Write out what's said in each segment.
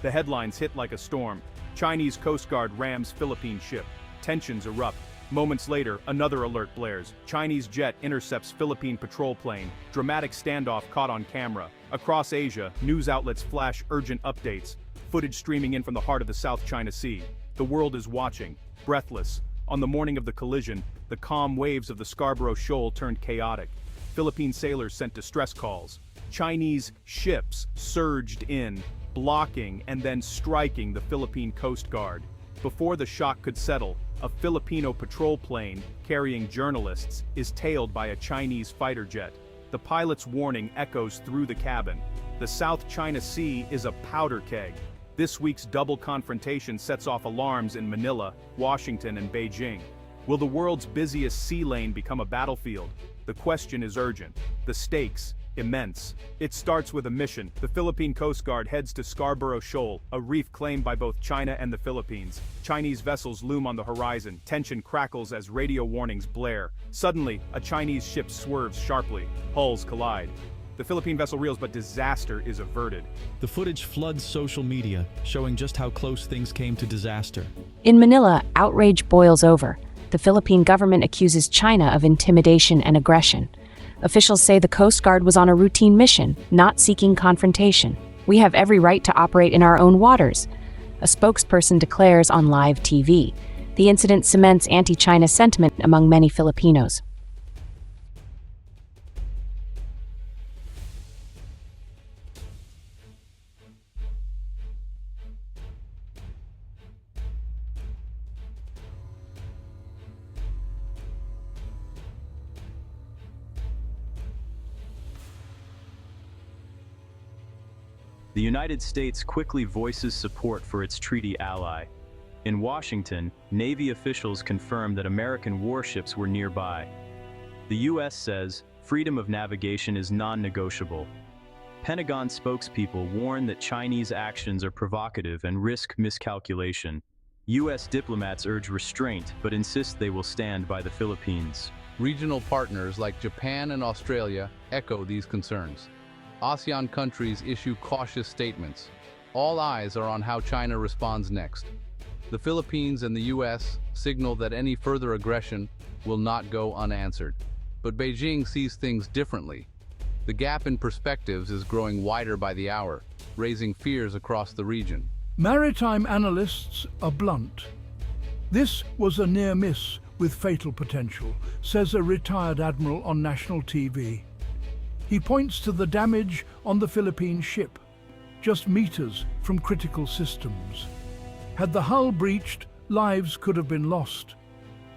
The headlines hit like a storm. Chinese Coast Guard rams Philippine ship. Tensions erupt. Moments later, another alert blares. Chinese jet intercepts Philippine patrol plane. Dramatic standoff caught on camera. Across Asia, news outlets flash urgent updates. Footage streaming in from the heart of the South China Sea. The world is watching, breathless. On the morning of the collision, the calm waves of the Scarborough Shoal turned chaotic. Philippine sailors sent distress calls. Chinese ships surged in, blocking and then striking the Philippine Coast Guard. Before the shock could settle, a Filipino patrol plane carrying journalists is tailed by a Chinese fighter jet. The pilot's warning echoes through the cabin. The South China Sea is a powder keg. This week's double confrontation sets off alarms in Manila, Washington, and Beijing. Will the world's busiest sea lane become a battlefield? The question is urgent. The stakes, immense. It starts with a mission. The Philippine Coast Guard heads to Scarborough Shoal, a reef claimed by both China and the Philippines. Chinese vessels loom on the horizon. Tension crackles as radio warnings blare. Suddenly, a Chinese ship swerves sharply. Hulls collide. The Philippine vessel reels, but disaster is averted. The footage floods social media, showing just how close things came to disaster. In Manila, outrage boils over. The Philippine government accuses China of intimidation and aggression. Officials say the Coast Guard was on a routine mission, not seeking confrontation. We have every right to operate in our own waters, a spokesperson declares on live TV. The incident cements anti-China sentiment among many Filipinos. The United States quickly voices support for its treaty ally. In Washington, Navy officials confirm that American warships were nearby. The U.S. says freedom of navigation is non-negotiable. Pentagon spokespeople warn that Chinese actions are provocative and risk miscalculation. U.S. diplomats urge restraint but insist they will stand by the Philippines. Regional partners like Japan and Australia echo these concerns. ASEAN countries issue cautious statements. All eyes are on how China responds next. The Philippines and the U.S. signal that any further aggression will not go unanswered. But Beijing sees things differently. The gap in perspectives is growing wider by the hour, raising fears across the region. Maritime analysts are blunt. This was a near miss with fatal potential, says a retired admiral on national TV. He points to the damage on the Philippine ship, just meters from critical systems. Had the hull breached, lives could have been lost.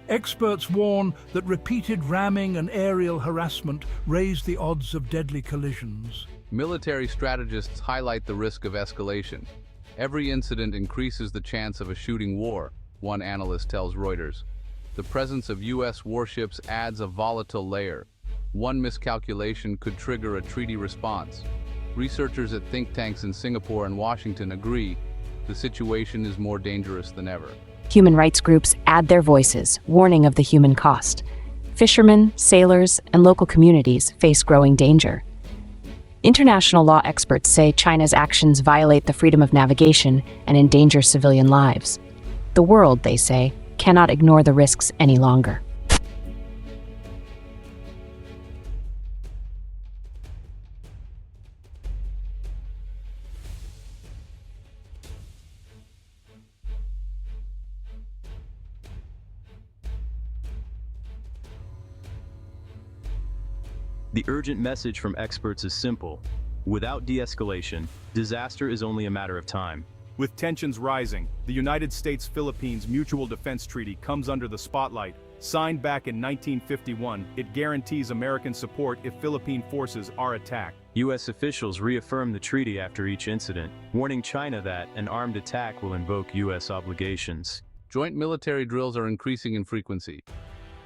Experts warn that repeated ramming and aerial harassment raise the odds of deadly collisions. Military strategists highlight the risk of escalation. Every incident increases the chance of a shooting war, one analyst tells Reuters. The presence of U.S. warships adds a volatile layer. One miscalculation could trigger a treaty response. Researchers at think tanks in Singapore and Washington agree the situation is more dangerous than ever. Human rights groups add their voices, warning of the human cost. Fishermen, sailors, and local communities face growing danger. International law experts say China's actions violate the freedom of navigation and endanger civilian lives. The world, they say, cannot ignore the risks any longer. The urgent message from experts is simple. Without de-escalation, disaster is only a matter of time. With tensions rising, the United States-Philippines Mutual Defense Treaty comes under the spotlight. Signed back in 1951, it guarantees American support if Philippine forces are attacked. U.S. officials reaffirm the treaty after each incident, warning China that an armed attack will invoke U.S. obligations. Joint military drills are increasing in frequency.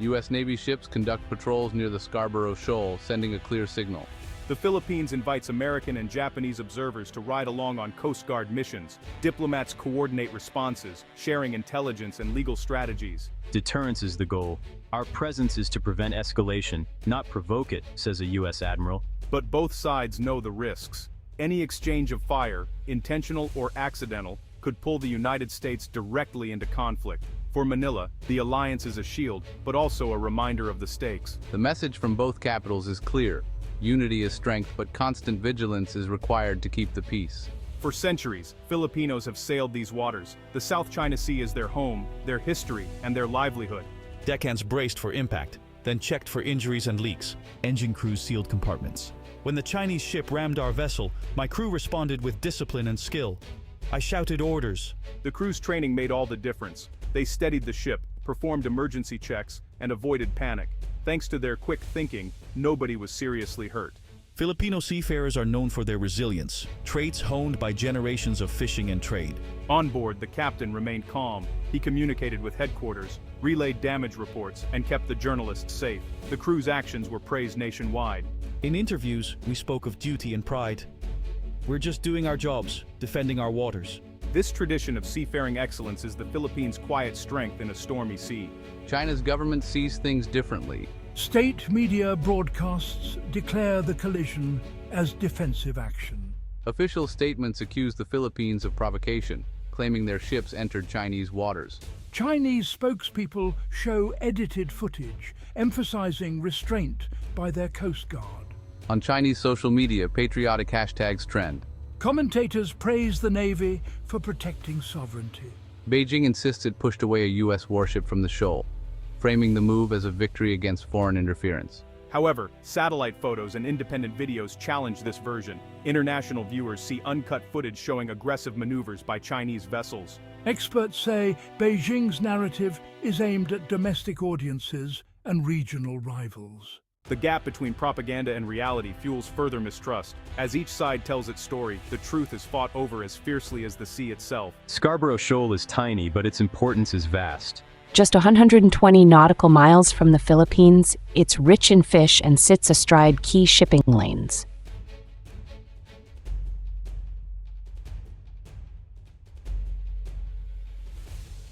U.S. Navy ships conduct patrols near the Scarborough Shoal, sending a clear signal. The Philippines invites American and Japanese observers to ride along on Coast Guard missions. Diplomats coordinate responses, sharing intelligence and legal strategies. Deterrence is the goal. Our presence is to prevent escalation, not provoke it, says a U.S. admiral. But both sides know the risks. Any exchange of fire, intentional or accidental, could pull the United States directly into conflict. For Manila, the alliance is a shield, but also a reminder of the stakes. The message from both capitals is clear. Unity is strength, but constant vigilance is required to keep the peace. For centuries, Filipinos have sailed these waters. The South China Sea is their home, their history, and their livelihood. Deckhands braced for impact, then checked for injuries and leaks. Engine crews sealed compartments. When the Chinese ship rammed our vessel, my crew responded with discipline and skill. I shouted orders. The crew's training made all the difference. They steadied the ship, performed emergency checks, and avoided panic. Thanks to their quick thinking, nobody was seriously hurt. Filipino seafarers are known for their resilience, traits honed by generations of fishing and trade. On board, the captain remained calm. He communicated with headquarters, relayed damage reports, and kept the journalists safe. The crew's actions were praised nationwide. In interviews, we spoke of duty and pride. We're just doing our jobs, defending our waters. This tradition of seafaring excellence is the Philippines' quiet strength in a stormy sea. China's government sees things differently. State media broadcasts declare the collision as defensive action. Official statements accuse the Philippines of provocation, claiming their ships entered Chinese waters. Chinese spokespeople show edited footage, emphasizing restraint by their Coast Guard. On Chinese social media, patriotic hashtags trend. Commentators praise the Navy for protecting sovereignty. Beijing insists it pushed away a U.S. warship from the shoal, framing the move as a victory against foreign interference. However, satellite photos and independent videos challenge this version. International viewers see uncut footage showing aggressive maneuvers by Chinese vessels. Experts say Beijing's narrative is aimed at domestic audiences and regional rivals. The gap between propaganda and reality fuels further mistrust. As each side tells its story, the truth is fought over as fiercely as the sea itself. Scarborough Shoal is tiny, but its importance is vast. Just 120 nautical miles from the Philippines, it's rich in fish and sits astride key shipping lanes.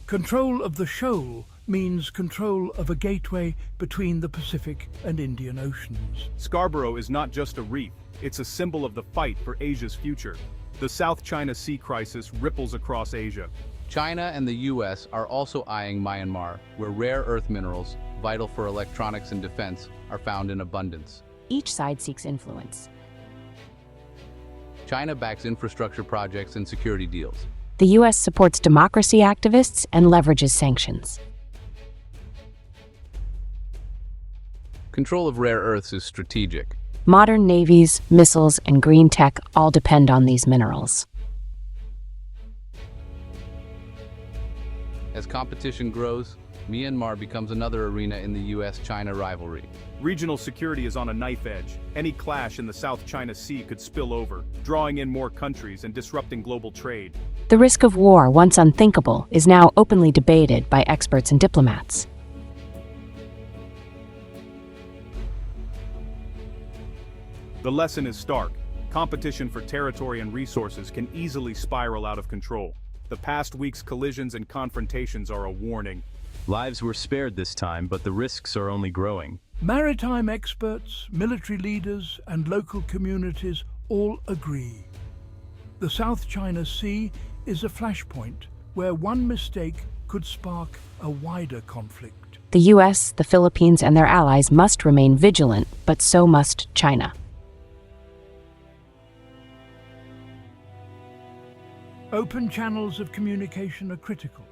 Control of the shoal means control of a gateway between the Pacific and Indian Oceans. Scarborough is not just a reef, it's a symbol of the fight for Asia's future. The South China Sea crisis ripples across Asia. China and the U.S. are also eyeing Myanmar, where rare earth minerals, vital for electronics and defense, are found in abundance. Each side seeks influence. China backs infrastructure projects and security deals. The U.S. supports democracy activists and leverages sanctions. Control of rare earths is strategic. Modern navies, missiles, and green tech all depend on these minerals. As competition grows, Myanmar becomes another arena in the U.S.-China rivalry. Regional security is on a knife edge. Any clash in the South China Sea could spill over, drawing in more countries and disrupting global trade. The risk of war, once unthinkable, is now openly debated by experts and diplomats. The lesson is stark. Competition for territory and resources can easily spiral out of control. The past week's collisions and confrontations are a warning. Lives were spared this time, but the risks are only growing. Maritime experts, military leaders, and local communities all agree. The South China Sea is a flashpoint where one mistake could spark a wider conflict. The U.S., the Philippines, and their allies must remain vigilant, but so must China. Open channels of communication are critical.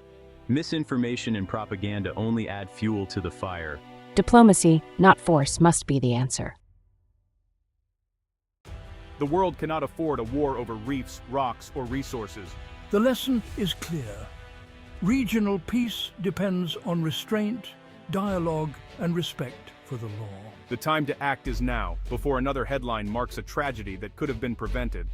Misinformation and propaganda only add fuel to the fire. Diplomacy, not force, must be the answer. The world cannot afford a war over reefs, rocks, or resources. The lesson is clear. Regional peace depends on restraint, dialogue, and respect for the law. The time to act is now, before another headline marks a tragedy that could have been prevented.